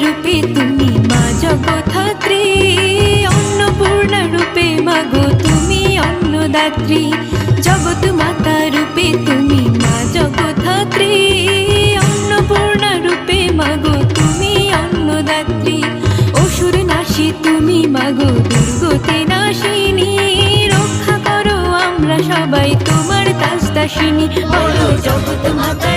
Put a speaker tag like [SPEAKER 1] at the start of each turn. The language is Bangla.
[SPEAKER 1] রূপে তুমি মা জগদ্ধাত্রী, অন্নপূর্ণা রূপে মাগো তুমি অন্নদাত্রী। জগৎ মাতা রূপে তুমি মা জগদ্ধাত্রী, অন্নপূর্ণা রূপে মাগো তুমি অন্নদাত্রী। অসুর নাশী তুমি মাগো দুর্গতি নাশিনী, রক্ষা করো আমরা সবাই তোমার দাস দাসিনী। বলো জগৎ মাতা